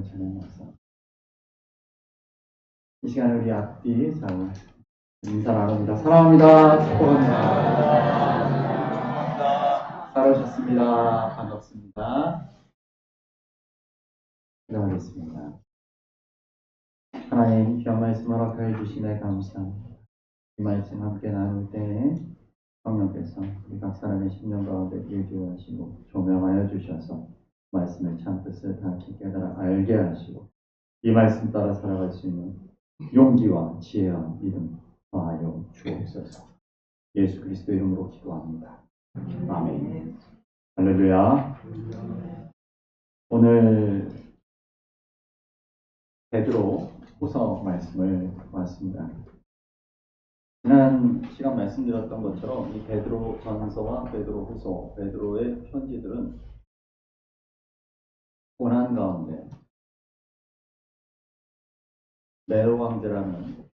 이름을 찬양합니다. 이 시간에 우리 앞뒤 잘 인사 나눕니다. 사랑합니다. 축복합니다. 잘 오셨습니다. 반갑습니다. 기도하겠습니다. 하나님 귀한 말씀 허락하여 주시네 감사합니다. 이 말씀 함께 나눌 때에 성령께서 우리 각 사람의 심령 가운데 일조하시고 조명하여 주셔서 말씀의 참 뜻을 밝히 깨달아 알게 하시고 이 말씀 따라 살아갈 수 있는 용기와 지혜와 믿음 더하여 주옵소서. 예수 그리스도 이름으로 기도합니다. 아멘. 할렐루야. 오늘 베드로후서 말씀을 봤습니다. 지난 시간 말씀드렸던 것처럼 이 베드로전서와 베드로후서, 베드로의 편지들은 고난 가운데 네로 황제라는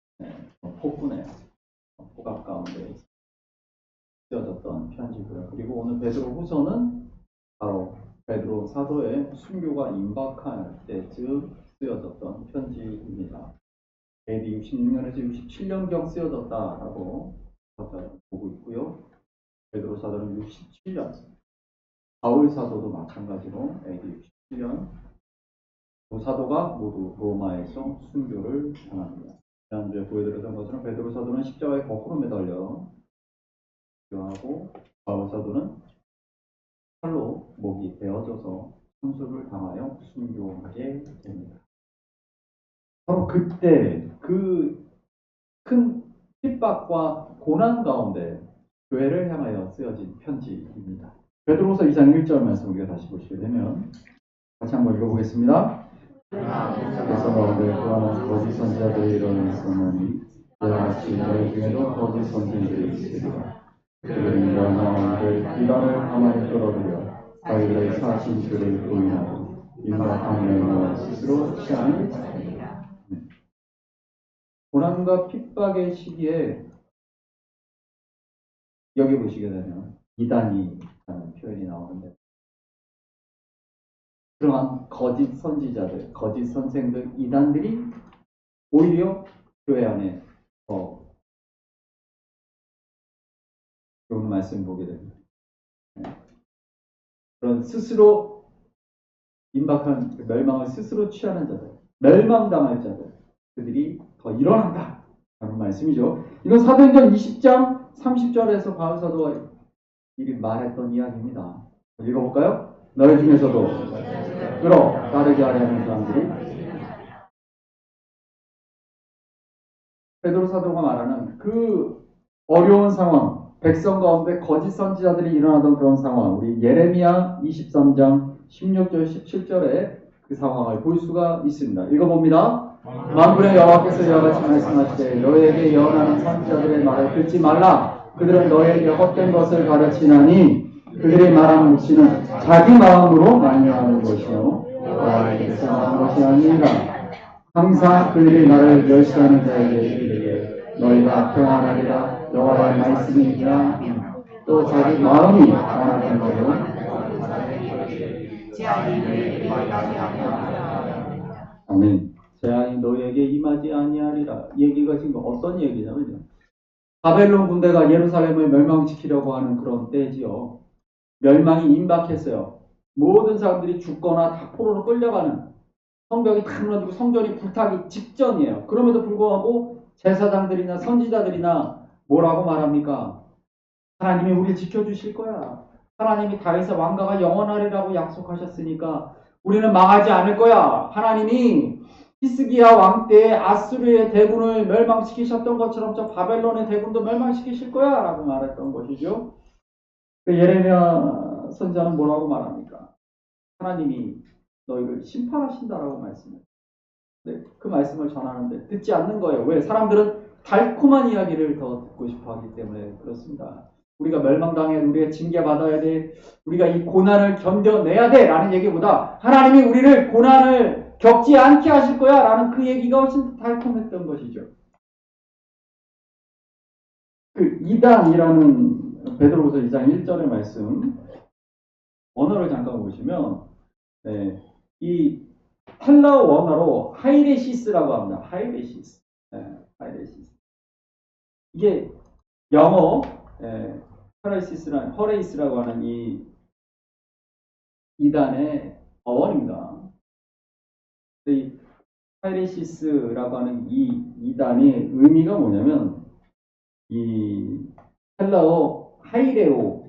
폭군의 폭압 가운데 쓰여졌던 편지고요. 그리고 오늘 베드로후서는 바로 베드로 사도의 순교가 임박할 때쯤 쓰여졌던 편지입니다. AD 66년에서 67년경 쓰여졌다라고 보고 있고요. 베드로 사도는 67년, 바울 사도도 마찬가지로 AD 67년 두 사도가 모두 로마에서 순교를 당합니다. 지난주에 보여드렸던 것처럼 베드로 사도는 십자가에 거꾸로 매달려 순교하고 바울 사도는 칼로 목이 베어져서 참수를 당하여 순교하게 됩니다. 바로 그때 그 큰 핍박과 고난 가운데 교회를 향하여 쓰여진 편지입니다. 베드로후서 2장 1절 말씀 우리가 다시 보시게 되면 같이 한번 읽어보겠습니다. 그래서 너희들 또한 거짓 선지자들이 일어났으니 이와 같이 너희 중에도 거짓 선지자들이 있으리라. 그들은 너희들 비방을 가만히 끌어들여 자기들의 사신 죄를 부인하고 인간한 명령을 스스로 취하는 자들이라. 고난과 핍박의 시기에 여기 보시게 되면 이단이라는 표현이 나오는데 그러한 거짓 선지자들, 거짓 선생들, 이단들이 오히려 교회 안에 더 좋은 말씀 보게 됩니다. 그런 스스로 임박한 멸망을 스스로 취하는 자들, 멸망당할 자들, 그들이 더 일어난다 라는 말씀이죠. 이건 사도행전 20장 30절에서 바울 사도가 이리 말했던 이야기입니다. 읽어볼까요? 너희 중에서도 끌어 따르게 하려는 사람들이 베드로 사도가 말하는 그 어려운 상황, 백성 가운데 거짓 선지자들이 일어나던 그런 상황, 우리 예레미야 23장 16절 17절에 그 상황을 볼 수가 있습니다. 읽어봅니다. 만군의 여호와께서 이와 같이 말씀하시되 너희에게 예언하는 선지자들의 말을 듣지 말라. 그들은 너희에게 헛된 것을 가르치나니 그들이 말하는 묵시는 자기 마음으로 말미암은 것이요 여호와에게서 나온 것이 아니니라. 항상 그들이 나를 멸시하는 자에게 이르되 너희가 평안하리라. 여호와의 말씀이니라. 또 자기 마음이 원하는 대로 아멘. 재앙이 너희에게 임하지 아니하리라. 얘기가 지금 어떤 얘기냐면요. 바벨론 군대가 예루살렘을 멸망시키려고 하는 그런 때지요. 멸망이 임박했어요. 모든 사람들이 죽거나 다 포로로 끌려가는 성벽이 다 무너지고 성전이 불타기 직전이에요. 그럼에도 불구하고 제사장들이나 선지자들이나 뭐라고 말합니까? 하나님이 우리를 지켜주실 거야. 하나님이 다윗의 왕가가 영원하리라고 약속하셨으니까 우리는 망하지 않을 거야. 하나님이 히스기야 왕 때에 아수르의 대군을 멸망시키셨던 것처럼 저 바벨론의 대군도 멸망시키실 거야 라고 말했던 것이죠. 예레미야 선지자는 뭐라고 말합니까? 하나님이 너희를 심판하신다라고 말씀해요. 네, 그 말씀을 전하는데 듣지 않는 거예요. 왜? 사람들은 달콤한 이야기를 더 듣고 싶어 하기 때문에 그렇습니다. 우리가 멸망당해, 우리가 징계받아야 돼, 우리가 이 고난을 견뎌내야 돼 라는 얘기보다 하나님이 우리를 고난을 겪지 않게 하실 거야 라는 그 얘기가 훨씬 달콤했던 것이죠. 그 이단이라는 베드로후서 2장 1절의 말씀 언어를 잠깐 보시면 이 헬라어 원어로 하이레시스라고 합니다. 하이레시스. 하이레시스. 이게 영어 허레이스라고 하는 이 이단의 어원입니다. 이 하이레시스라고 하는 이 이단의 의미가 뭐냐면 이 헬라어 하이레오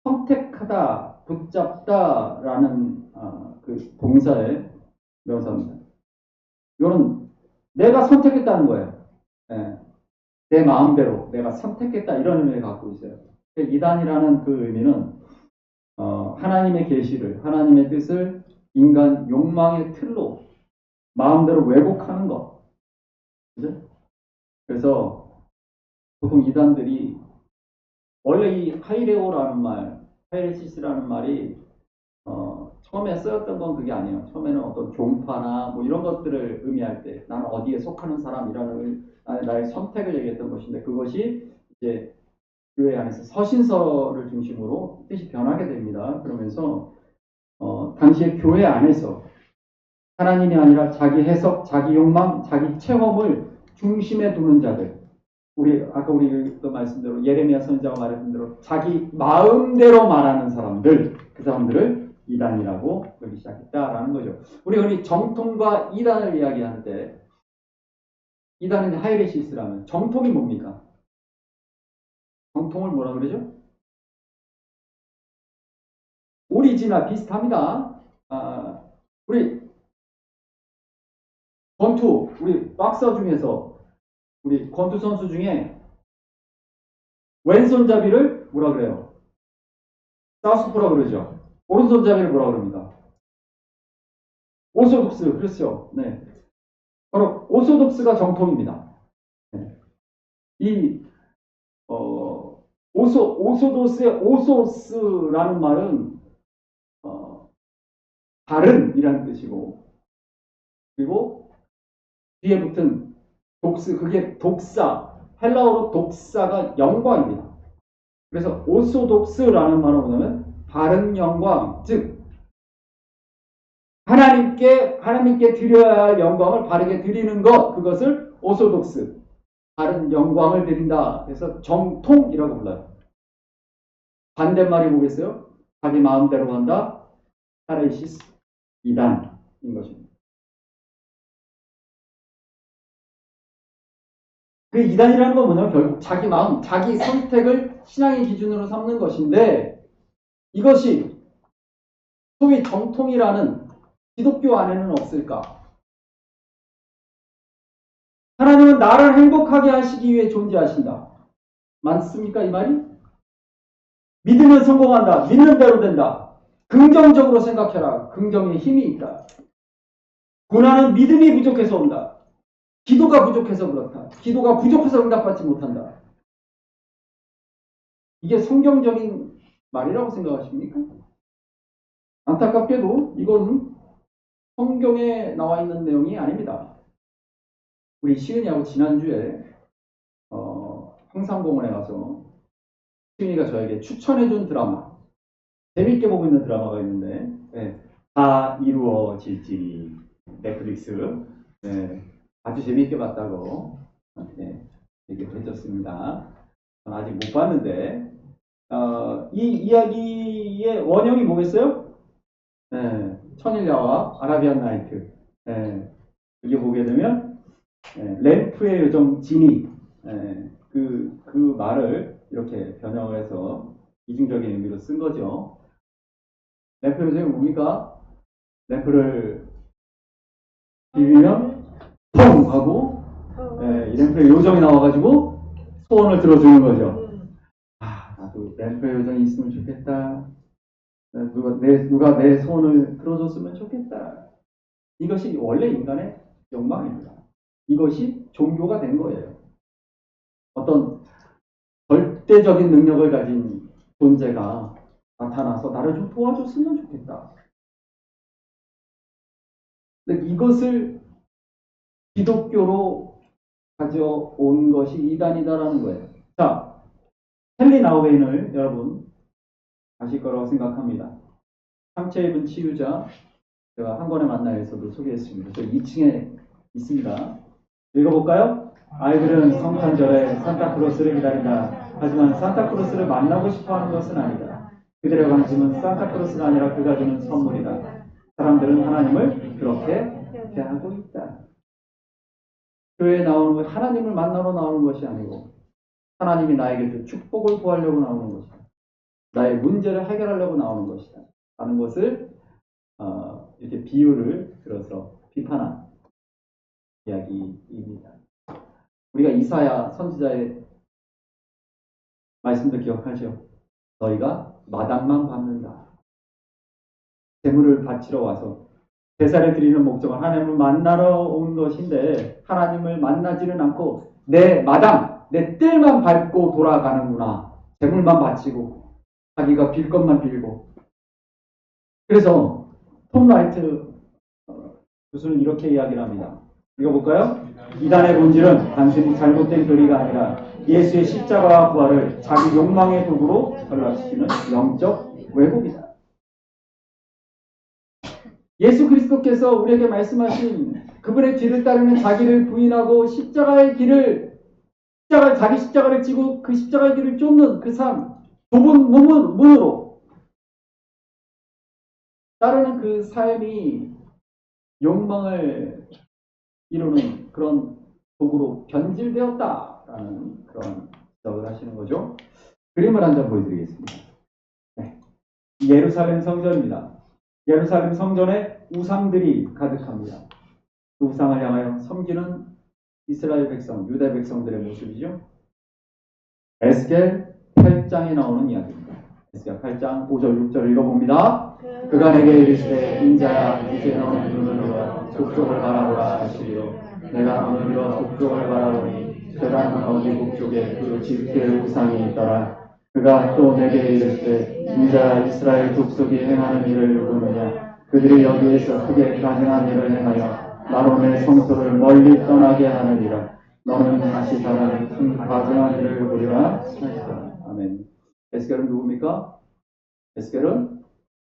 선택하다, 붙잡다라는 그 동사의 명사입니다. 이거는 내가 선택했다는 거예요. 내 마음대로 내가 선택했다 이런 의미를 갖고 있어요. 이단이라는 그 의미는 하나님의 계시를, 하나님의 뜻을 인간 욕망의 틀로 마음대로 왜곡하는 것. 그죠? 그래서 보통 이단들이 원래 이 하이레오라는 말, 하이레시스라는 말이 처음에 쓰였던 건 그게 아니에요. 처음에는 어떤 종파나 뭐 이런 것들을 의미할 때 나는 어디에 속하는 사람이라는 나의 선택을 얘기했던 것인데 그것이 이제 교회 안에서 서신서를 중심으로 뜻이 변하게 됩니다. 그러면서 당시에 교회 안에서 하나님이 아니라 자기 해석, 자기 욕망, 자기 체험을 중심에 두는 자들. 아까 우리 그 말씀대로 예레미야 선지자가 말했던 대로 자기 마음대로 말하는 사람들, 그 사람들을 이단이라고 그러기 시작했다라는 거죠. 우리 정통과 이단을 이야기하는 때 이단은 하이레시스라면 정통이 뭡니까? 정통을 뭐라 그러죠? 오리지나 비슷합니다. 우리 권투, 우리 박서 중에서 우리 권투 선수 중에 왼손잡이를 뭐라 그래요? 사우스포라 그러죠. 오른손잡이를 뭐라 그럽니다? 오소독스, 그렇죠. 네. 바로 오소독스가 정통입니다. 네. 이 오소도스의 오소스라는 말은 바른이라는 뜻이고 그리고 뒤에 붙은 독스, 그게 독사, 헬라어로 독사가 영광입니다. 그래서 오소독스라는 말은 뭐냐면 바른 영광, 즉 하나님께 드려야 할 영광을 바르게 드리는 것, 그것을 오소독스, 바른 영광을 드린다. 그래서 정통이라고 불러요. 반대말이 뭐겠어요? 자기 마음대로 간다. 하레시스, 이단인 것입니다. 그 이단이라는 건 뭐냐면 결국 자기 마음, 자기 선택을 신앙의 기준으로 삼는 것인데 이것이 소위 정통이라는 기독교 안에는 없을까? 하나님은 나를 행복하게 하시기 위해 존재하신다. 맞습니까? 이 말이? 믿으면 성공한다. 믿는 대로 된다. 긍정적으로 생각해라. 긍정의 힘이 있다. 고난은 믿음이 부족해서 온다. 기도가 부족해서 그렇다. 기도가 부족해서 응답받지 못한다. 이게 성경적인 말이라고 생각하십니까? 안타깝게도 이건 성경에 나와 있는 내용이 아닙니다. 우리 시은이하고 지난주에 황산공원에 가서 시은이가 저에게 추천해준 드라마, 재밌게 보고 있는 드라마가 있는데 다 이루어질지, 넷플릭스. 아주 재밌게 봤다고 얘기를 해줬습니다. 아직 못 봤는데 이 이야기의 원형이 뭐겠어요? 천일야와 아라비안 나이트. 여기 보게 되면 램프의 요정 지니, 그 말을 이렇게 변형을 해서 이중적인 의미로 쓴 거죠. 램프의 요정이 뭡니까? 램프를 비비면 펑 하고 이 램프의 요정이 나와가지고 소원을 들어주는 거죠. 나도 램프의 요정이 있으면 좋겠다. 누가 내 소원을 들어줬으면 좋겠다. 이것이 원래 인간의 욕망입니다. 이것이 종교가 된 거예요. 어떤 절대적인 능력을 가진 존재가 나타나서 나를 좀 도와줬으면 좋겠다. 근데 이것을 기독교로 가져온 것이 이단이다라는 거예요. 자, 헨리 나우웨인을 여러분 아실 거라고 생각합니다. 상처 입은 치유자, 제가 한 권의 만나에서도 소개했습니다. 저 2층에 있습니다. 읽어볼까요? 아이들은 성탄절에 산타클로스를 기다린다. 하지만 산타클로스를 만나고 싶어하는 것은 아니다. 그들의 관심은 산타클로스가 아니라 그가 주는 선물이다. 사람들은 하나님을 그렇게 대하고 있다. 교회에 나오는 것, 하나님을 만나러 나오는 것이 아니고 하나님이 나에게 주 축복을 구하려고 나오는 것이다. 나의 문제를 해결하려고 나오는 것이다. 라는 것을 이렇게 비유를 들어서 비판한 이야기입니다. 우리가 이사야 선지자의 말씀도 기억하죠. 너희가 마당만 밟는다. 제물을 바치러 와서 제사를 드리는 목적은 하나님을 만나러 온 것인데 하나님을 만나지는 않고 내 마당, 내 뜰만 밟고 돌아가는구나. 제물만 바치고 자기가 빌 것만 빌고. 그래서 톰 라이트 교수는 이렇게 이야기를 합니다. 읽어볼까요? 이단의 본질은 단순히 잘못된 교리가 아니라 예수의 십자가와 부활을 자기 욕망의 도구로 전락시키는 영적 왜곡이다. 예수 그리스도께서 우리에게 말씀하신 그분의 길을 따르는 자기를 부인하고 십자가의 길을 자기 십자가를 지고 그 십자가의 길을 쫓는 그 삶, 좁은 문으로 따르는 그 삶이 욕망을 이루는 그런 도구로 변질되었다라는 그런 지적을 하시는 거죠. 그림을 한 장 보여드리겠습니다. 네. 예루살렘 성전입니다. 예루살렘 성전에 우상들이 가득합니다. 그 우상을 향하여 섬기는 이스라엘 백성, 유다 백성들의 모습이죠. 에스겔 8장에 나오는 이야기입니다. 에스겔 8장 5절 6절 읽어봅니다. 그가 내게 이르시되 인자야 이제 너는 눈으로 북쪽을 바라보라 하시리요 내가 눈을 들어 북쪽을 바라보니 제단 어디 북쪽에 그 집게 우상이 있더라. 그가 또 내게 이르시되 인자야 이스라엘 족속이 행하는 일을 누구느냐. 그들이 여기에서 크게 가증한 일을 행하여 나로 내 성소를 멀리 떠나게 하느니라. 너는 다시 다른 큰 가증한 일을 보리라. 아멘. 에스겔은 누굽니까? 에스겔은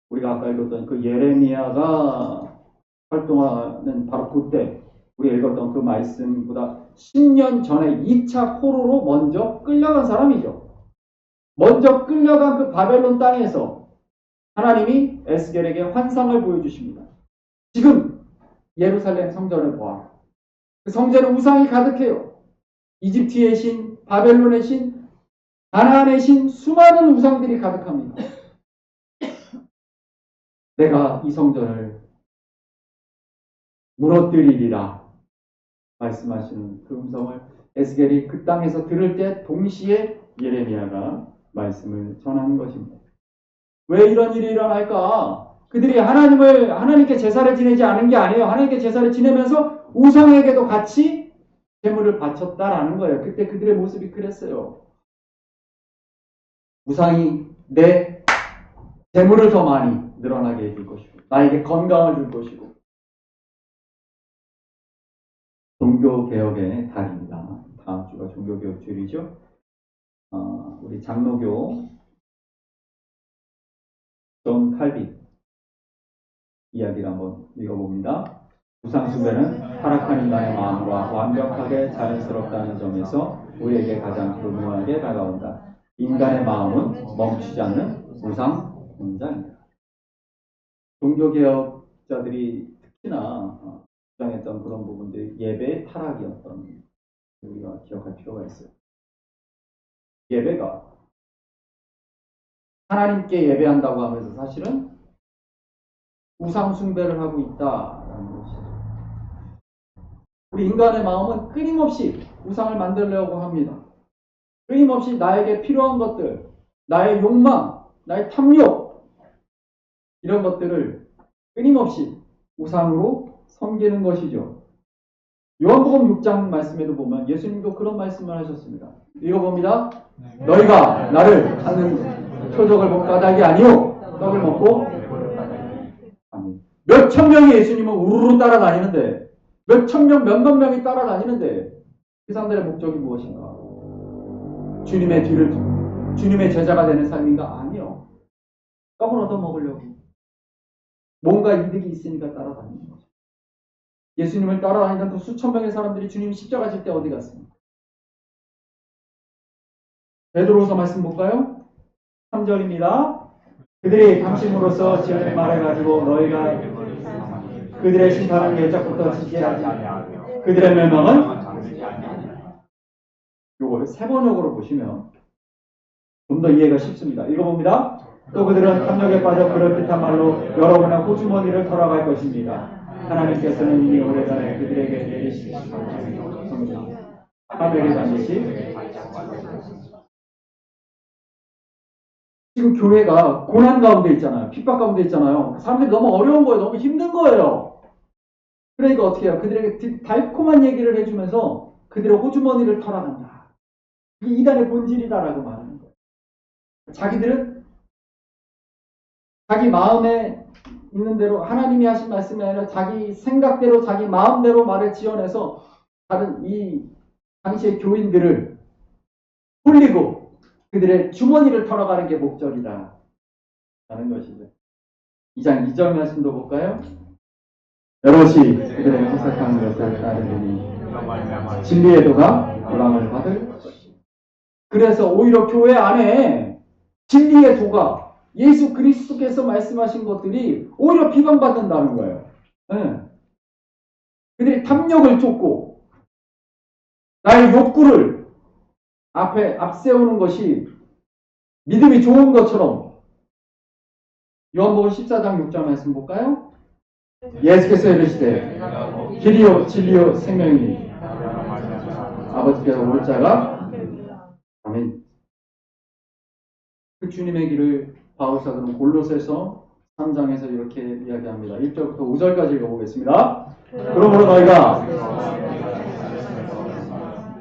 우리가 아까 읽었던 그 예레미야가 활동하는 바로 그때 우리 읽었던 그 말씀보다 10년 전에 2차 포로로 먼저 끌려간 사람이죠. 먼저 끌려간 그 바벨론 땅에서 하나님이 에스겔에게 환상을 보여주십니다. 지금 예루살렘 성전을 보아. 그 성전에 우상이 가득해요. 이집트의 신, 바벨론의 신, 가나안의 신, 수많은 우상들이 가득합니다. 내가 이 성전을 무너뜨리리라 말씀하시는 그 음성을 에스겔이 그 땅에서 들을 때 동시에 예레미야가 말씀을 전하는 것입니다. 왜 이런 일이 일어날까? 그들이 하나님께 제사를 지내지 않은 게 아니에요. 하나님께 제사를 지내면서 우상에게도 같이 제물을 바쳤다라는 거예요. 그때 그들의 모습이 그랬어요. 우상이 내 제물을 더 많이 늘어나게 해줄 것이고 나에게 건강을 줄 것이고. 종교개혁의 달입니다. 다음 주가 종교개혁 주일이죠. 우리 장로교 존 칼빈 이야기를 한번 읽어봅니다. 우상숭배는 타락한 인간의 마음과 완벽하게 자연스럽다는 점에서 우리에게 가장 교묘하게 다가온다. 인간의 마음은 멈추지 않는 우상 공장이다. 종교개혁자들이 특히나 주장했던 그런 부분들이 예배의 타락이었던 우리가 기억할 필요가 있어요. 예배가 하나님께 예배한다고 하면서 사실은 우상 숭배를 하고 있다라는 것이죠. 우리 인간의 마음은 끊임없이 우상을 만들려고 합니다. 끊임없이 나에게 필요한 것들, 나의 욕망, 나의 탐욕 이런 것들을 끊임없이 우상으로 섬기는 것이죠. 요한복음 6장 말씀에도 보면 예수님도 그런 말씀을 하셨습니다. 읽어봅니다. 너희가 나를 찾는 표적을 본 까닭이 아니오 떡을 먹고 몇천 명이 예수님을 우르르 따라다니는데 몇만 명이 따라다니는데 그 사람들의 목적이 무엇인가? 주님의 제자가 되는 삶인가? 아니요. 떡을 얻어먹으려고 뭔가 이득이 있으니까 따라다니는 거죠. 예수님을 따라다니던 그 수천 명의 사람들이 주님 십자가 질 때 어디 갔습니까? 베드로서 말씀 볼까요? 3절입니다. 그들이 당신으로서 지은 말을 가지고 너희가 그들의 심판을 예적부터 지지 아니하며 그들의 멸망은 요걸 세 번역으로 보시면 좀 더 이해가 쉽습니다. 읽어봅니다. 또 그들은 탐욕에 빠져 그럴듯한 말로 여러분의 호주머니를 털어갈 것입니다. 하나님께서는 이미 오래전에 그들에게 내리신 하늘이 반드시 지금 교회가 고난 가운데 있잖아요. 핍박 가운데 있잖아요. 사람들이 너무 어려운 거예요. 너무 힘든 거예요. 그러니까 어떻게 해요? 그들에게 달콤한 얘기를 해주면서 그들의 호주머니를 털어간다. 이게 이단의 본질이다라고 말하는 거예요. 자기들은 자기 마음에 있는 대로 하나님이 하신 말씀이 아니라 자기 생각대로 자기 마음대로 말을 지어내서 다른 이 당시의 교인들을 홀리고 그들의 주머니를 털어가는 게 목적이다 라는 것이죠. 2장 2절 말씀도 볼까요? 여럿이 그들의 해석한 것을 따르니 진리의 도가 보람을 받을 것이다. 그래서 오히려 교회 안에 진리의 도가 예수 그리스도께서 말씀하신 것들이 오히려 비방받는다는 거예요. 네. 그들이 탐욕을 쫓고 나의 욕구를 앞세우는 것이 믿음이 좋은 것처럼 요한복음 14장 6절 말씀 볼까요? 예수께서 이르시되 길이요 진리요 생명이니 아버지께서 올 자가 아멘. 그 주님의 길을 바울 사도는 골로새서 3장에서 이렇게 이야기합니다. 1절부터 5절까지 읽어보겠습니다. 그러므로 너희가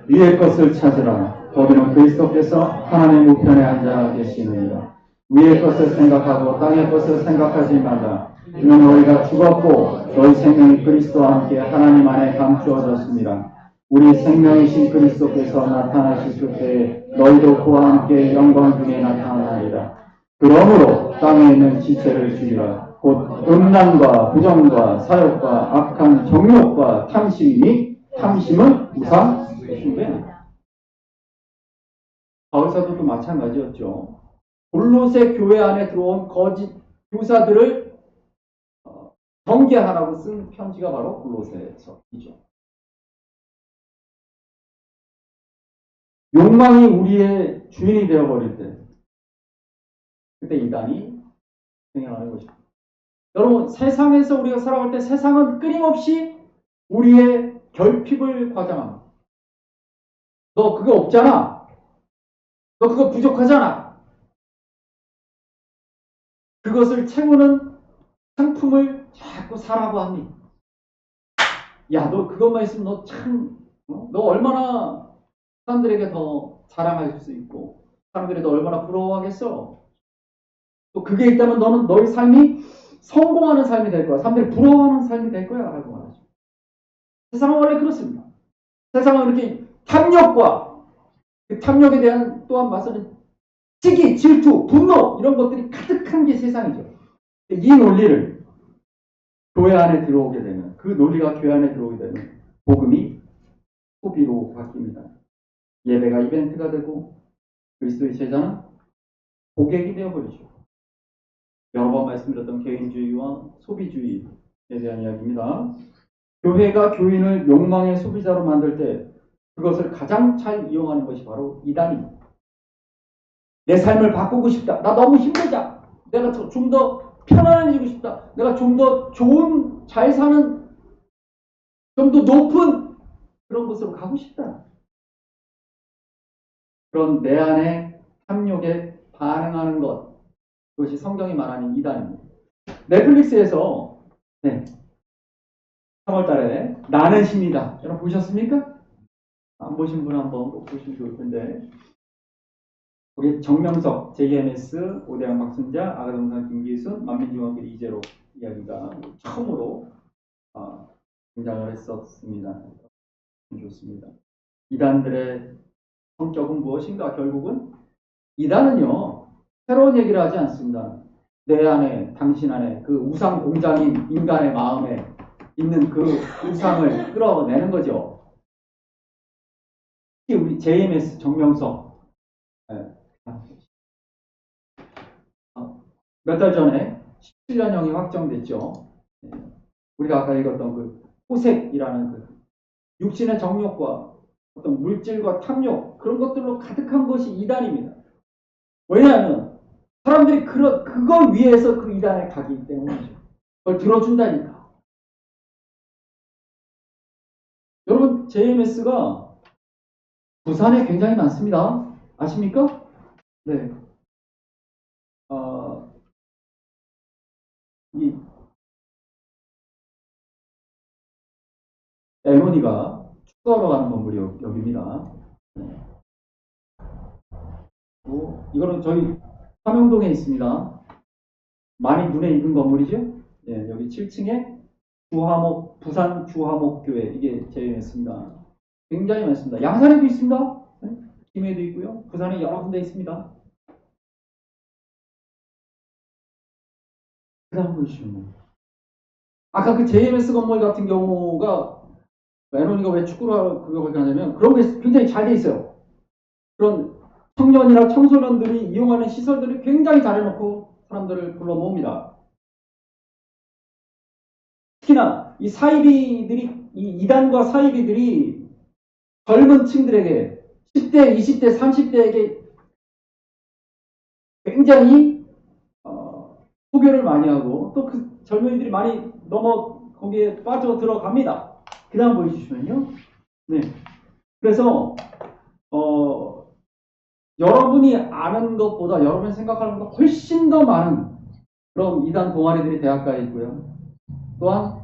위의 것을 찾으라. 거기는 그리스도께서 하나님 우편에 앉아 계시느니라. 위의 것을 생각하고 땅의 것을 생각하지 말라. 이는 너희가 죽었고 너희 생명이 그리스도와 함께 하나님 안에 감추어졌습니다. 우리 생명이신 그리스도께서 나타나실 그때에 너희도 그와 함께 영광 중에 나타나리라. 그러므로 땅에 있는 지체를 죽이라. 곧 음란과 부정과 사욕과 악한 정욕과 탐심이니 탐심은 우상 숭배다. 바울 사도도 마찬가지였죠. 골로새 교회 안에 들어온 거짓 교사들을 경계하라고 쓴 편지가 바로 골로새서이죠. 욕망이 우리의 주인이 되어버릴 때 그때 이단이 행하는 것입니다. 여러분 세상에서 우리가 살아갈 때 세상은 끊임없이 우리의 결핍을 과장합니다. 너 그거 없잖아. 너 그거 부족하잖아. 그것을 채우는 상품을 자꾸 사라고 합니다. 야, 너 그것만 있으면 너 참, 너 얼마나 사람들에게 더 자랑할 수 있고 사람들이 너 얼마나 부러워하겠어. 또 그게 있다면 너는 너의 삶이 성공하는 삶이 될 거야. 사람들이 부러워하는 삶이 될 거야 라고 말하죠. 세상은 원래 그렇습니다. 세상은 이렇게 탐욕과 그 탐욕에 대한 또한 맞서는 시기, 질투, 분노 이런 것들이 가득한 게 세상이죠. 이 논리를 교회 안에 들어오게 되면 그 논리가 교회 안에 들어오게 되면 복음이 소비로 바뀝니다. 예배가 이벤트가 되고 그리스도의 제자는 고객이 되어버리죠. 여러 번 말씀드렸던 개인주의와 소비주의에 대한 이야기입니다. 교회가 교인을 욕망의 소비자로 만들 때 그것을 가장 잘 이용하는 것이 바로 이단입니다. 내 삶을 바꾸고 싶다. 나 너무 힘들다. 내가 좀 더 편안해지고 싶다. 내가 좀 더 좋은, 잘 사는, 좀 더 높은 그런 곳으로 가고 싶다. 그런 내 안에 탐욕에 반응하는 것. 그것이 성경이 말하는 이단입니다. 넷플릭스에서 3월 달에 나는 신이다. 여러분 보셨습니까? 안 보신 분 한번 꼭 보시면 좋을 텐데. 우리 정명석, JMS, 오대양 박순자, 아가동산 김기순, 만민중학교 이재로 이야기가 처음으로 등장을 했었습니다. 좋습니다. 이단들의 성격은 무엇인가? 결국은 이단은요 새로운 얘기를 하지 않습니다. 내 안에, 당신 안에 그 우상 공장인 인간의 마음에 있는 그 우상을 끌어내는 거죠. 특히 우리 JMS 정명석 몇 달 전에 17년형이 확정됐죠. 우리가 아까 읽었던 그 호색이라는 그 육신의 정욕과 어떤 물질과 탐욕 그런 것들로 가득한 것이 이단입니다. 왜냐하면 사람들이 그걸 위해서 그 이단에 가기 때문이죠. 그걸 들어준다니까. 여러분 JMS가 부산에 굉장히 많습니다. 아십니까? 네. 이 에모니가 축구하러 가는 건물이 여기입니다. 이거는 저희 삼용동에 있습니다. 많이 눈에 익은 건물이죠. 예, 여기 7층에 주화목, 부산 주화목교회 이게 JMS입니다. 굉장히 많습니다. 양산에도 있습니다. 김해도 있고요. 부산에 여러 군데 있습니다. 그 다음 보시면 아까 그 JMS 건물 같은 경우가 에노니가 왜 축구를 그렇게 하냐면 그런 게 굉장히 잘 돼 있어요. 그런 청년이나 청소년들이 이용하는 시설들을 굉장히 잘 해놓고 사람들을 불러 모읍니다. 특히나 이 사이비들이 이 이단과 사이비들이 젊은 층들에게 10대, 20대, 30대에게 굉장히 소교를 많이 하고 또 그 젊은이들이 많이 거기에 빠져 들어갑니다. 그 다음 보여주시면요. 네. 그래서 여러분이 아는 것보다 여러분이 생각하는 것보다 훨씬 더 많은 그런 이단 동아리들이 대학가에 있고요. 또한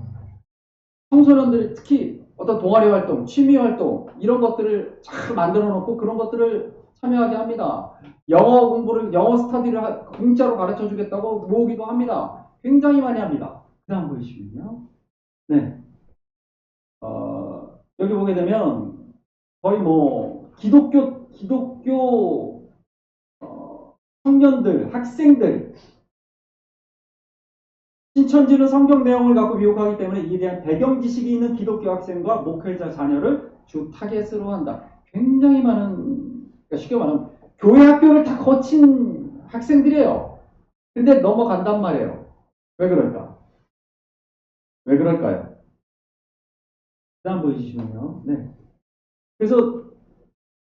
청소년들이 특히 어떤 동아리 활동, 취미 활동 이런 것들을 잘 만들어 놓고 그런 것들을 참여하게 합니다. 영어 스터디를 공짜로 가르쳐 주겠다고 모으기도 합니다. 굉장히 많이 합니다. 그 다음 보시면요. 네. 여기 보게 되면 거의 뭐 기독교 청년들, 학생들 신천지는 성경 내용을 갖고 미혹하기 때문에 이에 대한 배경 지식이 있는 기독교 학생과 목회자 자녀를 주 타겟으로 한다. 굉장히 많은, 그러니까 쉽게 말하면 교회 학교를 다 거친 학생들이에요. 근데 넘어간단 말이에요. 왜 그럴까? 왜 그럴까요? 다음 보여주시면요. 네. 그래서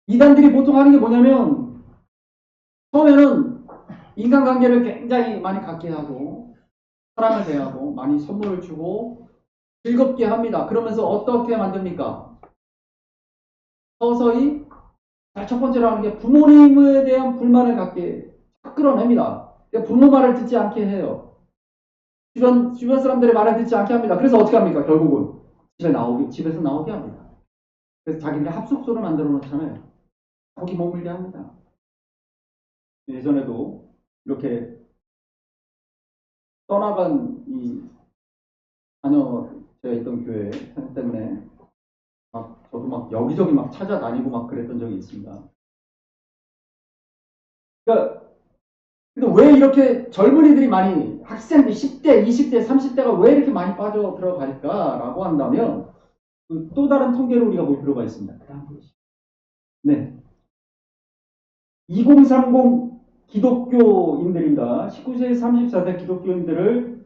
이단들이 보통 하는 게 뭐냐면 처음에는 인간관계를 굉장히 많이 갖게 하고 사랑을 대하고 많이 선물을 주고 즐겁게 합니다. 그러면서 어떻게 만듭니까? 서서히 첫 번째로 하는 게 부모님에 대한 불만을 갖게 끌어냅니다. 부모 말을 듣지 않게 해요. 주변 사람들의 말을 듣지 않게 합니다. 그래서 어떻게 합니까? 결국은 집에서 나오게 합니다. 그래서 자기들이 합숙소를 만들어 놓잖아요. 거기 머물게 합니다. 예전에도 이렇게 떠나간 이 제가 있던 교회 때문에 저도 막 여기저기 막 찾아다니고 막 그랬던 적이 있습니다. 그러니까 왜 이렇게 젊은이들이 많이 학생들 10대, 20대, 30대가 왜 이렇게 많이 빠져 들어갈까라고 한다면 또 다른 통계를 우리가 볼 필요가 있습니다. 네. 2030 기독교인들입니다. 19세에서 34세 기독교인들을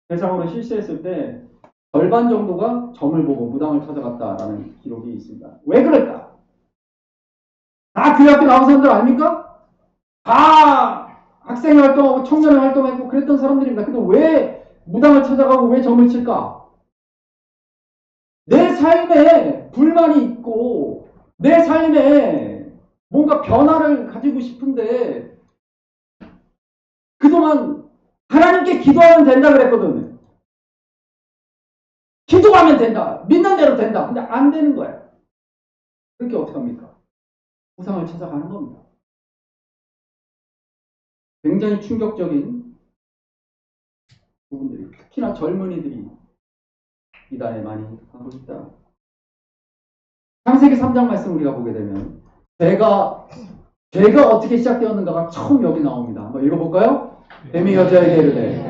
대상으로 실시했을 때 절반 정도가 점을 보고 무당을 찾아갔다라는 기록이 있습니다. 왜 그럴까? 다 교회학교 나온 사람들 아닙니까? 다 학생회 활동하고 청년회 활동했고 그랬던 사람들입니다. 근데 왜 무당을 찾아가고 왜 점을 칠까? 내 삶에 불만이 있고 내 삶에 뭔가 변화를 가지고 싶은데 그동안 하나님께 기도하면 된다 그랬거든. 기도하면 된다. 믿는 대로 된다. 근데 안 되는 거예요. 그렇게 어떻게 합니까? 우상을 찾아가는 겁니다. 굉장히 충격적인 부분들이 특히나 젊은이들이 이단에 많이 하고 있다. 창세기 3장 말씀 우리가 보게 되면 죄가 어떻게 시작되었는가가 처음 여기 나옵니다. 한번 읽어볼까요? 뱀이 여자에게 이르되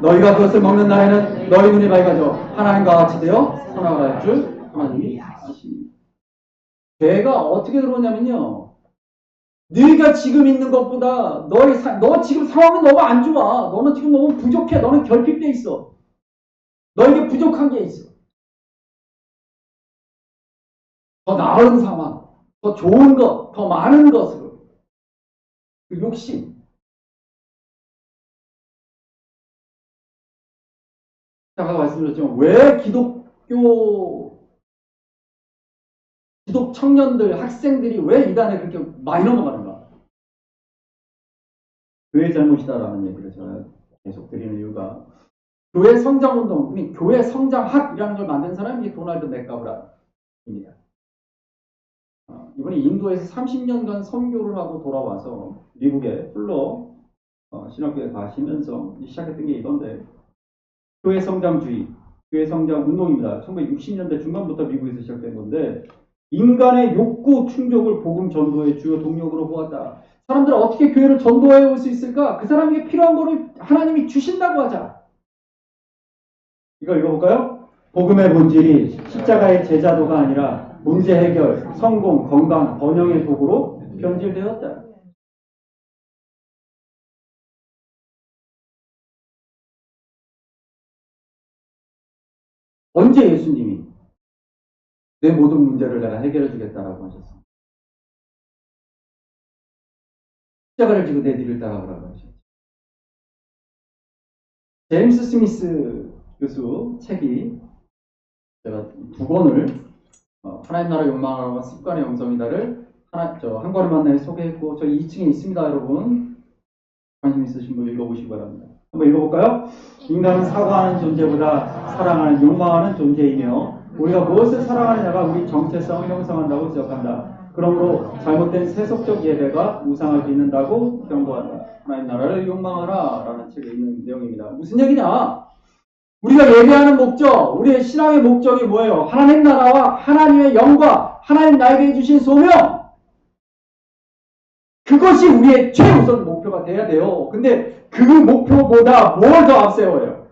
너희가 그것을 먹는 날에는 너희 눈이 밝아져 하나님과 같이 되어 선악을 할 줄 하나님이 아십니다. 죄가 어떻게 들어오냐면요. 네가 지금 있는 것보다 너 지금 상황은 너무 안 좋아. 너는 지금 너무 부족해. 너는 결핍돼 있어. 너에게 부족한 게 있어. 더 나은 상황, 더 좋은 것, 더 많은 것으로. 그 욕심. 제가 말씀드렸지만 왜 기독 청년들, 학생들이 왜 이단에 그렇게 많이 넘어가는가? 교회 잘못이다라는 얘기를 제가 계속 드리는 이유가 교회 성장운동, 교회 성장학이라는 걸 만든 사람이 도널드 맥가브라입니다. 이번에 인도에서 30년간 선교를 하고 돌아와서 미국에 풀로 신학교에 가시면서 시작했던 게 이건데 교회 성장주의, 교회 성장 운동입니다. 1960년대 중반부터 미국에서 시작된 건데 인간의 욕구 충족을 복음 전도의 주요 동력으로 보았다. 사람들은 어떻게 교회를 전도해 올 수 있을까? 그 사람에게 필요한 거를 하나님이 주신다고 하자. 이거 읽어볼까요? 복음의 본질이 십자가의 제자도가 아니라 문제 해결, 성공, 건강, 번영의 도구로 변질되었다. 언제 예수님이 내 모든 문제를 내가 해결해 주겠다라고 하셨어? 십자가를 지고 내 뒤를 따라오라고 하셨죠. 제임스 스미스 교수 책이 제가 두 권을 하나님 나라 욕망과 습관의 영성이다를 한 권을 만나에 소개했고 저 2층에 있습니다. 여러분 관심 있으신 분 읽어보시기 바랍니다. 한번 읽어볼까요? 인간은 사고하는 존재보다 사랑하는 욕망하는 존재이며 우리가 무엇을 사랑하느냐가 우리 정체성을 형성한다고 지적한다. 그러므로 잘못된 세속적 예배가 우상을 빚는다고 경고한다. 하나님 나라를 욕망하라 라는 책에 있는 내용입니다. 무슨 얘기냐? 우리가 예배하는 목적, 우리의 신앙의 목적이 뭐예요? 하나님 나라와 하나님의 영광, 하나님 나에게 주신 소명. 그것이 우리의 최우선 목표가 돼야 돼요. 근데 그 목표보다 뭘 더 앞세워요?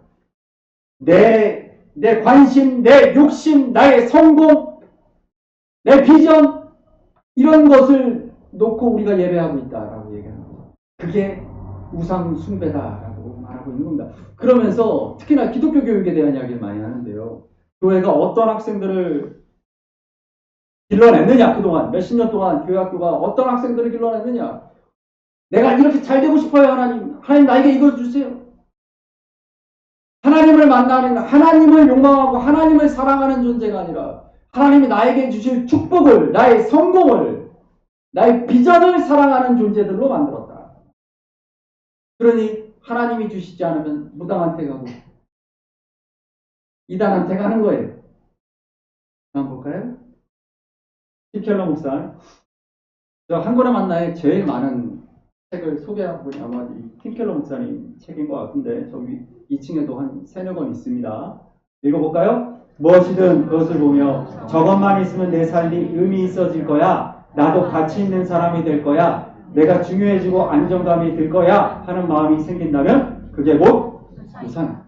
내 관심, 내 욕심, 나의 성공, 내 비전 이런 것을 놓고 우리가 예배하고 있다라고 얘기하는 거죠. 그게 우상 숭배다라고 말하고 있는 겁니다. 그러면서 특히나 기독교 교육에 대한 이야기를 많이 하는데요. 교회가 어떤 학생들을 길러냈느냐, 그동안 몇십 년 동안 교회 학교가 어떤 학생들을 길러냈느냐. 내가 이렇게 잘 되고 싶어요. 하나님 나에게 이걸 주세요. 하나님을 만나는, 하나님을 욕망하고 하나님을 사랑하는 존재가 아니라 하나님이 나에게 주실 축복을, 나의 성공을, 나의 비전을 사랑하는 존재들로 만들었다. 그러니 하나님이 주시지 않으면 무당한테 가고 이단한테 가는 거예요. 한번 볼까요? 티켈러 목사, 저 한 권에 만나에 제일 많은 책을 소개한 분이 아마 이 티켈러 목사님 책인 것 같은데 저기 2층에도 한 3-4권 있습니다. 읽어볼까요? 무엇이든 그것을 보며 저것만 있으면 내 삶이 의미 있어질 거야. 나도 가치 있는 사람이 될 거야. 내가 중요해지고 안정감이 들 거야 하는 마음이 생긴다면 그게 곧 우상.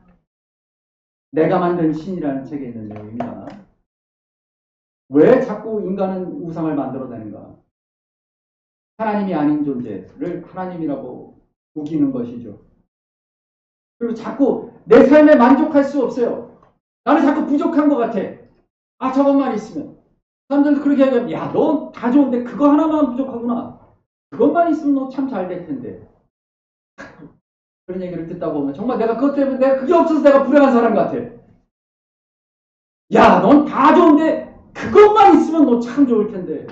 내가 만든 신이라는 책에 있는 내용입니다. 왜 자꾸 인간은 우상을 만들어내는가? 하나님이 아닌 존재를 하나님이라고 우기는 것이죠. 그리고 자꾸 내 삶에 만족할 수 없어요. 나는 자꾸 부족한 것 같아. 아, 저것만 있으면. 사람들 그렇게 하면, 야, 너 다 좋은데 그거 하나만 부족하구나. 그것만 있으면 너 참 잘 될 텐데. 그런 얘기를 듣다 보면 정말 내가 그것 때문에 그게 없어서 내가 불행한 사람 같아. 야, 넌 다 좋은데 그것만 있으면 너 참 좋을 텐데.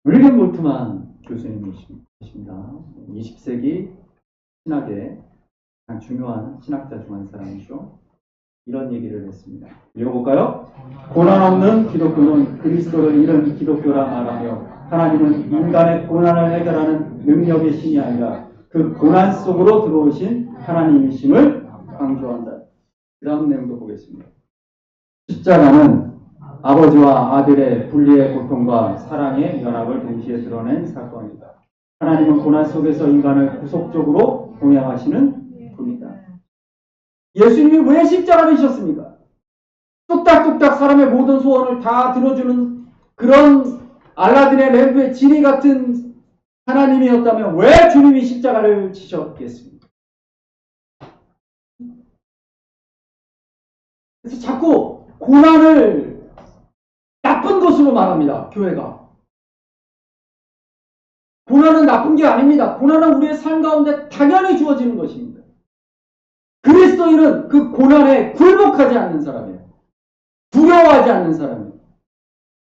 윌리엄 몰트만 교수님이십니다. 20세기 신학의 가장 중요한 신학자 중 한 사람이죠. 이런 얘기를 했습니다. 읽어볼까요? 고난 없는 기독교는 그리스도를 잃은 기독교라 말하며 하나님은 인간의 고난을 해결하는 능력의 신이 아니라 그 고난 속으로 들어오신 하나님이심을 강조한다. 그 다음 내용도 보겠습니다. 십자가는 아버지와 아들의 분리의 고통과 사랑의 연합을 동시에 드러낸 사건이다. 하나님은 고난 속에서 인간을 구속적으로 동행하시는 분이다. 예수님이 왜 십자가를 지셨습니까? 뚝딱뚝딱 사람의 모든 소원을 다 들어주는 그런 알라딘의 램프의 지니 같은 하나님이었다면 왜 주님이 십자가를 지셨겠습니까? 그래서 자꾸 고난을 나쁜 것으로 말합니다. 교회가. 고난은 나쁜 게 아닙니다. 고난은 우리의 삶 가운데 당연히 주어지는 것입니다. 그리스도인은 그 고난에 굴복하지 않는 사람이에요. 두려워하지 않는 사람이에요.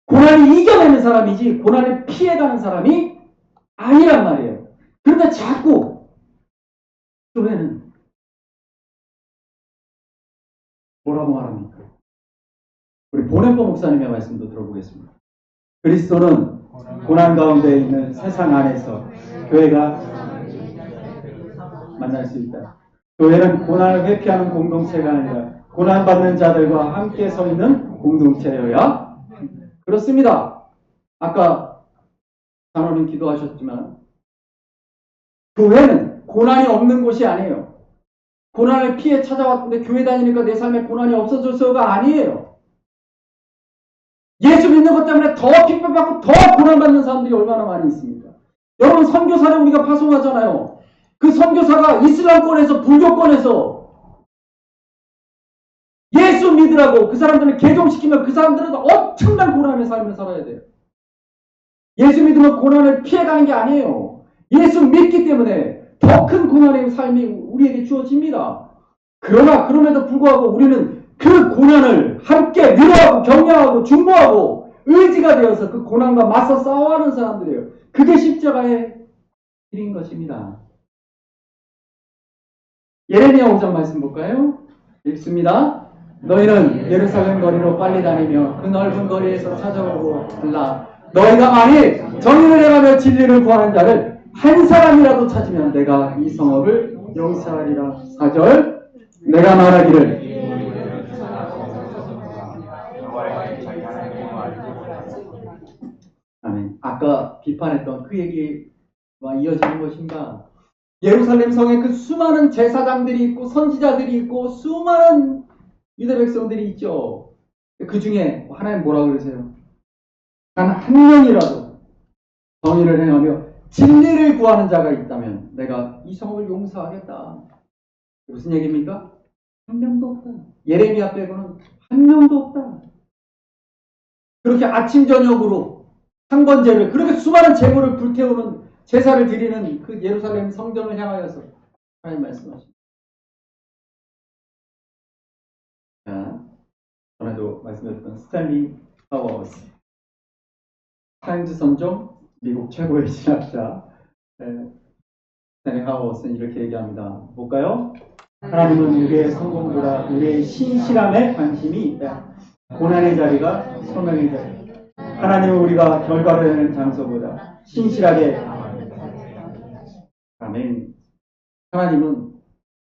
고난을 이겨내는 사람이지 고난을 피해가는 사람이 아니란 말이에요. 그런데 자꾸 교회는 뭐라고 말합니까? 우리 보네포 목사님의 말씀도 들어보겠습니다. 그리스도는 고난 가운데 있는 세상 안에서 교회가 만날 수 있다. 교회는 고난을 회피하는 공동체가 아니라 고난받는 자들과 함께 서 있는 공동체여야 그렇습니다. 아까 단원님 기도하셨지만 교회는 고난이 없는 곳이 아니에요. 고난을 피해 찾아왔는데 교회 다니니까 내 삶에 고난이 없어져서가 아니에요. 예수 믿는 것 때문에 더 핍박받고 더 고난받는 사람들이 얼마나 많이 있습니까? 여러분 선교사를 우리가 파송하잖아요. 그 선교사가 이슬람권에서 불교권에서 예수 믿으라고 그 사람들을 개종시키면 그 사람들은 엄청난 고난의 삶을 살아야 돼요. 예수 믿으면 고난을 피해가는 게 아니에요. 예수 믿기 때문에 더 큰 고난의 삶이 우리에게 주어집니다. 그러나 그럼에도 불구하고 우리는 그 고난을 함께 위로하고 격려하고 중보하고 의지가 되어서 그 고난과 맞서 싸워하는 사람들이에요. 그게 십자가의 길인 것입니다. 예레미야 5장 말씀 볼까요? 읽습니다. 너희는 예루살렘 거리로 빨리 다니며 그 넓은 거리에서 찾아오고 달라. 너희가 만일 정의를 행하며 진리를 구하는 자를 한 사람이라도 찾으면 내가 이 성읍을 용서하리라. 4절 내가 말하기를 아멘. 아까 비판했던 그 얘기와 이어지는 것인가? 예루살렘 성에 그 수많은 제사장들이 있고 선지자들이 있고 수많은 유대 백성들이 있죠. 그 중에 하나님 뭐라고 그러세요? 단 한 명이라도 정의를 행하며 진리를 구하는 자가 있다면 내가 이 성을 용서하겠다. 무슨 얘기입니까? 한 명도 없다. 예레미야 빼고는 한 명도 없다. 그렇게 아침 저녁으로 상번제를 그렇게 수많은 제물을 불태우는 제사를 드리는 그 예루살렘 성전을 향하여서 하나님 말씀하십니다. 자, 전에도 말씀드렸던 스탠리 파워스 타임즈 선종 미국 최고의 신학자 스탠리 파워스는 이렇게 얘기합니다. 볼까요? 하나님은 우리의 성공보다 우리의 신실함에 관심이 있다. 고난의 자리가 소명의 자리. 하나님은 우리가 결과를 내는 장소보다 신실하게 아멘. 하나님은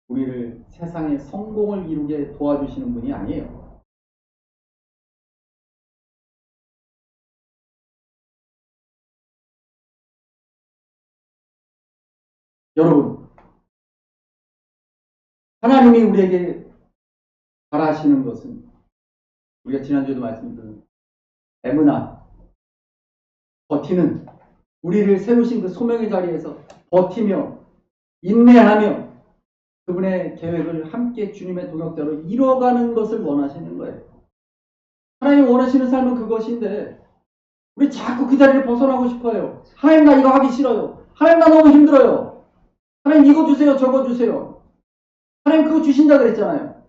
우리를 세상의 성공을 이루게 도와주시는 분이 아니에요. 여러분, 하나님이 우리에게 바라시는 것은 우리가 지난주에도 말씀드린 애무나 버티는 우리를 세우신 그 소명의 자리에서 버티며 인내하며 그분의 계획을 함께 주님의 동역자로 이뤄가는 것을 원하시는 거예요. 하나님 원하시는 삶은 그것인데 우리 자꾸 그 자리를 벗어나고 싶어요. 하나님 나 이거 하기 싫어요. 하나님 나 너무 힘들어요. 하나님 이거 주세요. 저거 주세요. 하나님 그거 주신다 그랬잖아요.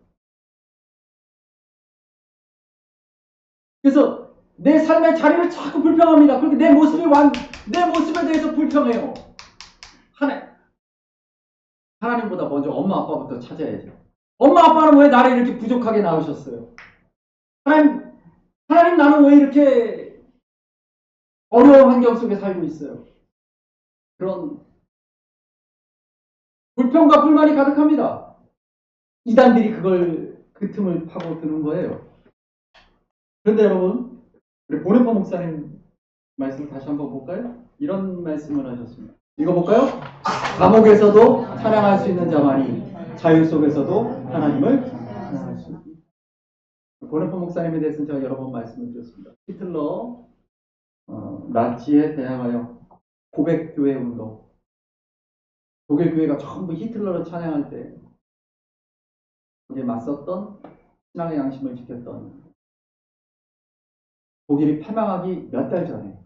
그래서 내 삶의 자리를 자꾸 불평합니다. 그렇게 내 모습에 대해서 불평해요. 하나님보다 먼저 엄마 아빠부터 찾아야죠. 엄마 아빠는 왜 나를 이렇게 부족하게 낳으셨어요? 하나님 나는 왜 이렇게 어려운 환경 속에 살고 있어요? 그런 불평과 불만이 가득합니다. 이단들이 그 틈을 파고드는 거예요. 그런데 여러분, 우리 보네파 목사님 말씀을 다시 한번 볼까요? 이런 말씀을 하셨습니다. 읽어볼까요? 감옥에서도 찬양할 수 있는 자만이 자유 속에서도 하나님을 찬양할 수 있다. 보네파 목사님에 대해서는 제가 여러 번 말씀을 드렸습니다. 히틀러 나치에 대항하여 고백교회 운동, 독일 교회가 전부 히틀러를 찬양할 때 거기에 맞섰던 신앙의 양심을 지켰던 독일이 패망하기 몇 달 전에,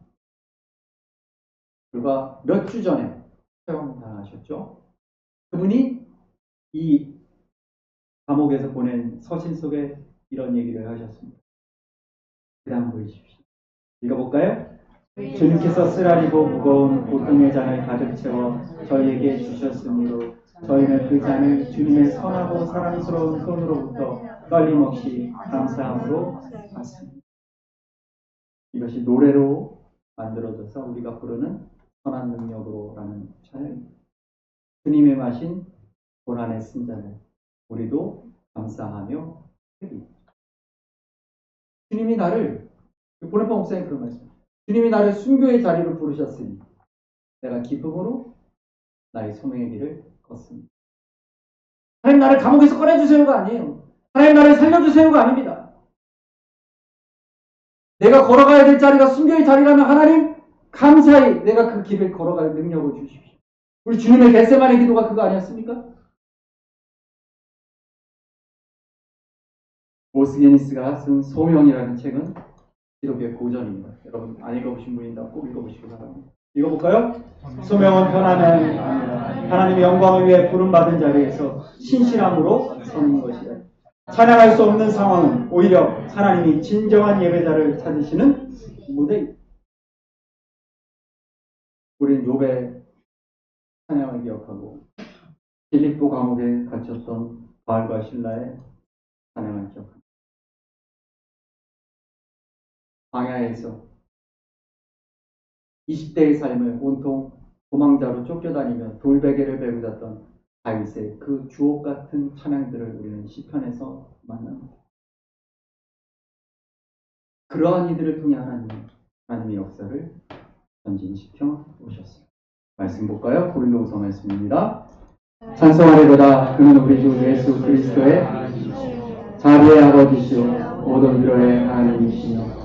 불과 몇 주 전에 사형당하셨죠. 그분이 이 감옥에서 보낸 서신 속에 이런 얘기를 하셨습니다. 그 다음 보이십시오. 읽어볼까요? 주님께서 쓰라리고 무거운 고통의 잔을 가득 채워 저희에게 주셨으므로 저희는 그 잔을 주님의 선하고 사랑스러운 손으로부터 떨림없이 감사함으로 받습니다. 이것이 노래로 만들어져서 우리가 부르는 선한 능력으로라는 찬양입니다. 주님의 마신 고난의 쓴잔을 우리도 감사하며 드립니다. 주님이 나를, 보네파 목사님 그런 말씀, 주님이 나를 순교의 자리로 부르셨으니 내가 기쁨으로 나의 소명의 길을 걷습니다. 하나님 나를 감옥에서 꺼내주세요가 아니에요. 하나님 나를 살려주세요가 아닙니다. 내가 걸어가야 될 자리가 순교의 자리라면 하나님 감사히 내가 그 길을 걸어갈 능력을 주십시오. 우리 주님의 겟세마네 기도가 그거 아니었습니까? 오스게니스가 쓴 소명이라는 책은 기독교의 고전입니다. 여러분 안 읽어보신 분이다 꼭 읽어보시기 바랍니다. 읽어볼까요? 소명은 편안함이 아니라 하나님의 영광을 위해 부름받은 자리에서 신실함으로 서는 것이다. 찬양할 수 없는 상황은 오히려 하나님이 진정한 예배자를 찾으시는 무대입니다. 우리는 욥의 찬양을 기억하고 빌립보 감옥에 갇혔던 바알과 실라의 찬양을 기억합니다. 광야에서 20대의 삶을 온통 도망자로 쫓겨다니며 돌베개를 베고 잤던 다윗의 그 주옥 같은 찬양들을 우리는 시편에서 만납니다. 그러한 이들을 통해 하나님의 역사를 전진시켜 오셨습니다. 말씀 볼까요? 고린도후서 말씀입니다. 찬송하리로다. 그는 우리 주 예수 그리스도의 자비의 아버지시오 모든 위로의 하나님이시며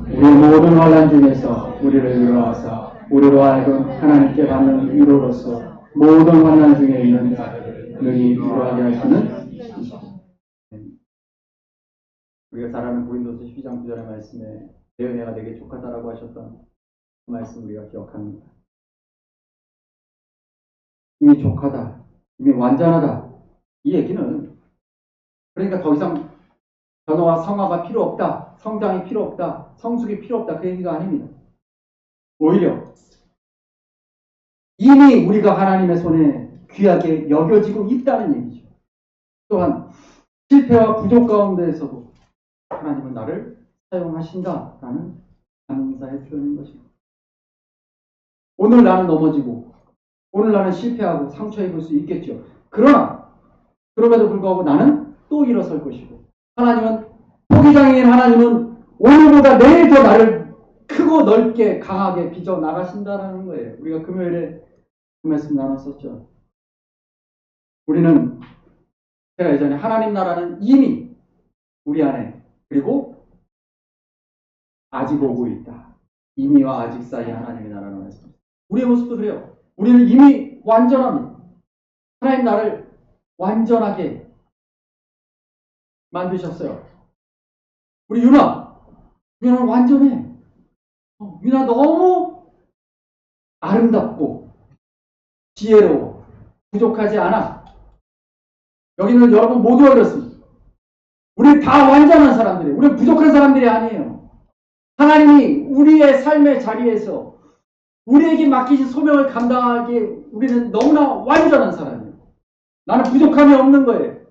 우리 모든 환난 중에서 우리를 위로하사 우리로 하여금 하나님께 받는 위로로서 모든 환난 중에 있는 자들을 능히 위로하게 하시는 우리가 잘 아는 고린도서 12장 9절의 말씀에 내 은혜가 내게 족하다라고 하셨던 그 말씀 우리가 기억합니다. 이미 족하다, 이미 완전하다. 이 얘기는 그러니까 더 이상 변화와 성화가 필요 없다, 성장이 필요 없다, 성숙이 필요 없다 그 얘기가 아닙니다. 오히려 이미 우리가 하나님의 손에 귀하게 여겨지고 있다는 얘기죠. 또한 실패와 부족 가운데에서도 하나님은 나를 사용하신다라는 감사의 표현인 것입니다. 오늘 나는 넘어지고 오늘 나는 실패하고 상처 입을 수 있겠죠. 그러나 그럼에도 불구하고 나는 또 일어설 것이고 하나님은 포기장애인 하나님은 오늘보다 내일 더 나를 크고 넓게 강하게 빚어 나가신다라는 거예요. 우리가 금요일에 그 말씀 나눴었죠. 우리는 제가 예전에 하나님 나라는 이미 우리 안에 그리고 아직 오고 있다. 이미와 아직 사이 하나님의 나라는 말씀. 우리의 모습도 그래요. 우리는 이미 완전합니다. 하나님 나를 완전하게 만드셨어요. 우리 유나는 완전해. 유나 너무 아름답고 지혜로워. 부족하지 않아. 여기는 여러분 모두가 그렇습니다. 우리 다 완전한 사람들이에요. 우리는 부족한 사람들이 아니에요. 하나님이 우리의 삶의 자리에서 우리에게 맡기신 소명을 감당하기에 우리는 너무나 완전한 사람이에요. 나는 부족함이 없는 거예요.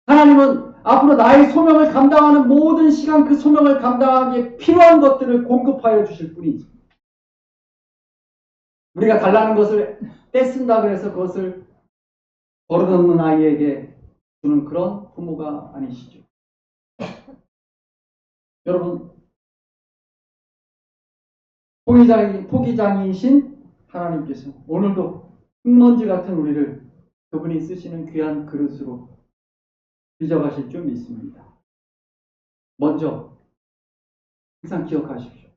하나님은 앞으로 나의 소명을 감당하는 모든 시간 그 소명을 감당하기에 필요한 것들을 공급하여 주실 뿐이지. 우리가 달라는 것을 떼쓴다 그래서 그것을 버릇없는 아이에게 주는 그런 부모가 아니시죠. 여러분, 토기장이신 하나님께서 오늘도 흙먼지 같은 우리를 그분이 쓰시는 귀한 그릇으로 빚어가실 줄 믿습니다. 먼저 항상 기억하십시오.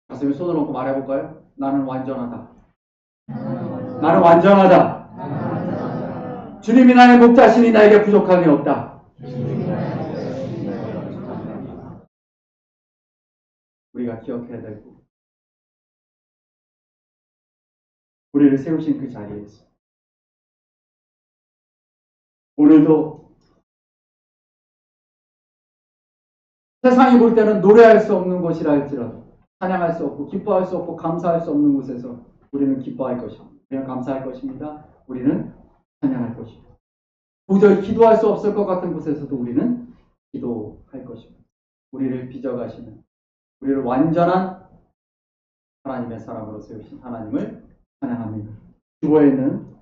가슴에 손을 얹고 말해볼까요? 나는 완전하다. 나는 완전하다. 주님이 나의 목자시니 나에게 부족함이 없다. 우리가 기억해야 되고 우리를 세우신 그 자리에서 오늘도 세상이 볼 때는 노래할 수 없는 곳이라 할지라도 찬양할 수 없고 기뻐할 수 없고 감사할 수 없는 곳에서 우리는 기뻐할 것입니다. 우리는 감사할 것입니다. 우리는 찬양할 것입니다. 도저히 기도할 수 없을 것 같은 곳에서도 우리는 기도할 것입니다. 우리를 빚어가시는 우리를 완전한 하나님의 사람으로 세우신 하나님을 찬양합니다. 주보에 있는